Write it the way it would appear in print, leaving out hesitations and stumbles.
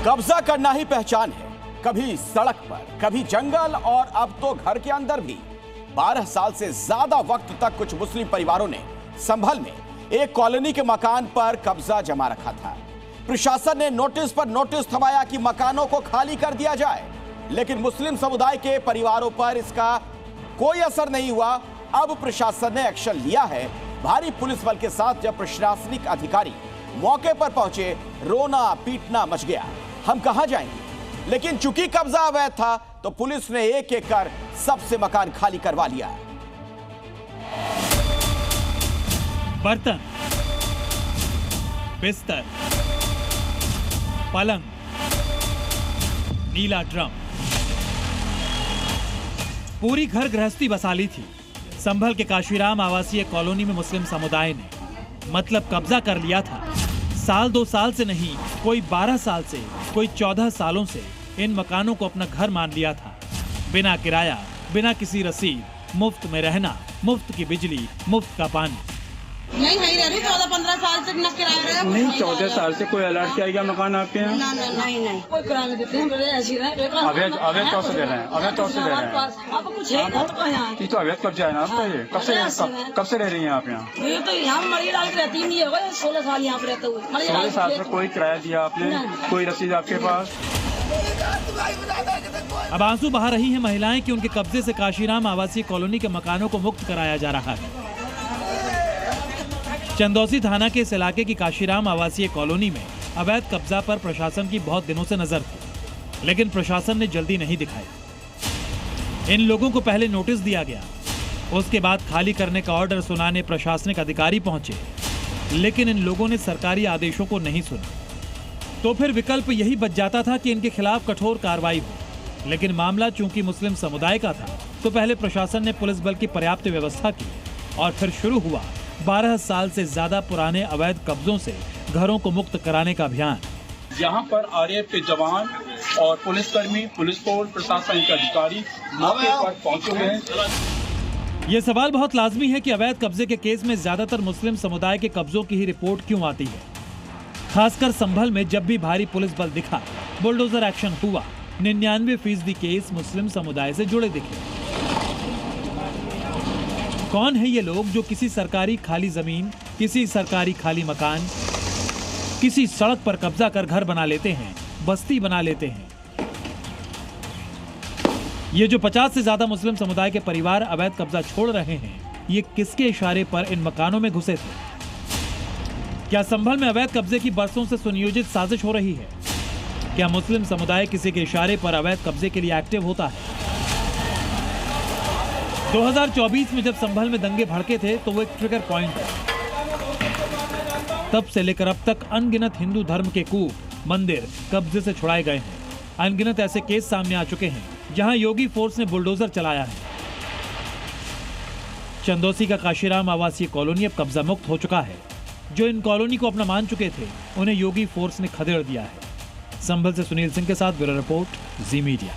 कब्जा करना ही पहचान है। कभी सड़क पर, कभी जंगल और अब तो घर के अंदर भी। 12 साल से ज्यादा वक्त तक कुछ मुस्लिम परिवारों ने संभल में एक कॉलोनी के मकान पर कब्जा जमा रखा था। प्रशासन ने नोटिस पर नोटिस थमाया कि मकानों को खाली कर दिया जाए, लेकिन मुस्लिम समुदाय के परिवारों पर इसका कोई असर नहीं हुआ। अब प्रशासन ने एक्शन लिया है। भारी पुलिस बल के साथ जब प्रशासनिक अधिकारी मौके पर पहुंचे, रोना पीटना मच गया। हम कहां जाएंगे? लेकिन चूंकि कब्जा अवैध था तो पुलिस ने एक एक कर सबसे मकान खाली करवा लिया। बर्तन, बिस्तर, पलंग, नीला ड्रम, पूरी घर गृहस्थी बसा ली थी। संभल के काशीराम आवासीय कॉलोनी में मुस्लिम समुदाय ने मतलब कब्जा कर लिया था। साल 2 साल से नहीं, कोई 12 साल से, कोई 14 सालों से इन मकानों को अपना घर मान लिया था। बिना किराया, बिना किसी रसीद, मुफ्त में रहना, मुफ्त की बिजली, मुफ्त का पानी। नहीं रह रही 14-15 साल से न किराया रहा। नहीं 14 साल से कोई अलर्ट किया गया मकान आपके यहाँ? नहीं कोई किराया नहीं देते हैं। ऐसी अवैध तौर से दे रहे हैं, अवैध तौर से दे रहे हैं। अब कुछ है ना तो यहाँ ये तो अवैध कब्जा है ना आपका। ये कब से रह रही हैं आप यहाँ? ये तो यहाँ मरी डाल के रहती नहीं होगा। 16 साल यहाँ पे रहते हुए। 16 साल से कोई किराया दिया आपने? कोई रसीद आपके पास? अब आंसू बहा रही हैं महिलाएं कि उनके कब्जे से काशीराम आवासीय कॉलोनी के मकानों को मुक्त कराया जा रहा है। चंदौसी थाना के इस इलाके की काशीराम आवासीय कॉलोनी में अवैध कब्जा पर प्रशासन की बहुत दिनों से नजर थी, लेकिन प्रशासन ने जल्दी नहीं दिखाई। इन लोगों को पहले नोटिस दिया गया, उसके बाद खाली करने का ऑर्डर सुनाने प्रशासनिक अधिकारी पहुंचे, लेकिन इन लोगों ने सरकारी आदेशों को नहीं सुना। तो फिर विकल्प यही बच जाता था कि इनके खिलाफ कठोर कार्रवाई हो, लेकिन मामला चूंकि मुस्लिम समुदाय का था तो पहले प्रशासन ने पुलिस बल की पर्याप्त व्यवस्था की और फिर शुरू हुआ 12 साल से ज्यादा पुराने अवैध कब्जों से घरों को मुक्त कराने का अभियान। यहाँ पर आरएएफ के जवान और पुलिसकर्मी, पुलिस फोर्स, प्रशासन के अधिकारी मौके पर पहुंचे हुए हैं। ये सवाल बहुत लाजमी है कि अवैध कब्जे के केस में ज्यादातर मुस्लिम समुदाय के कब्जों की ही रिपोर्ट क्यों आती है। खासकर संभल में जब भी भारी पुलिस बल दिखा, बुलडोजर एक्शन हुआ, 99% केस मुस्लिम समुदाय से जुड़े दिखे। कौन है ये लोग जो किसी सरकारी खाली जमीन, किसी सरकारी खाली मकान, किसी सड़क पर कब्जा कर घर बना लेते हैं, बस्ती बना लेते हैं? ये जो 50 से ज्यादा मुस्लिम समुदाय के परिवार अवैध कब्जा छोड़ रहे हैं, ये किसके इशारे पर इन मकानों में घुसे थे? क्या संभल में अवैध कब्जे की बरसों से सुनियोजित साजिश हो रही है? क्या मुस्लिम समुदाय किसी के इशारे पर अवैध कब्जे के लिए एक्टिव होता है? 2024 में जब संभल में दंगे भड़के थे तो वो एक ट्रिगर पॉइंट है। तब से लेकर अब तक अनगिनत हिंदू धर्म के कूप, मंदिर कब्जे से छुड़ाए गए हैं। अनगिनत ऐसे केस सामने आ चुके हैं जहां योगी फोर्स ने बुलडोजर चलाया है। चंदौसी का काशीराम आवासीय कॉलोनी अब कब्जा मुक्त हो चुका है। जो इन कॉलोनी को अपना मान चुके थे, उन्हें योगी फोर्स ने खदेड़ दिया है। संभल से सुनील सिंह के साथ ब्यूरो रिपोर्ट, जी मीडिया।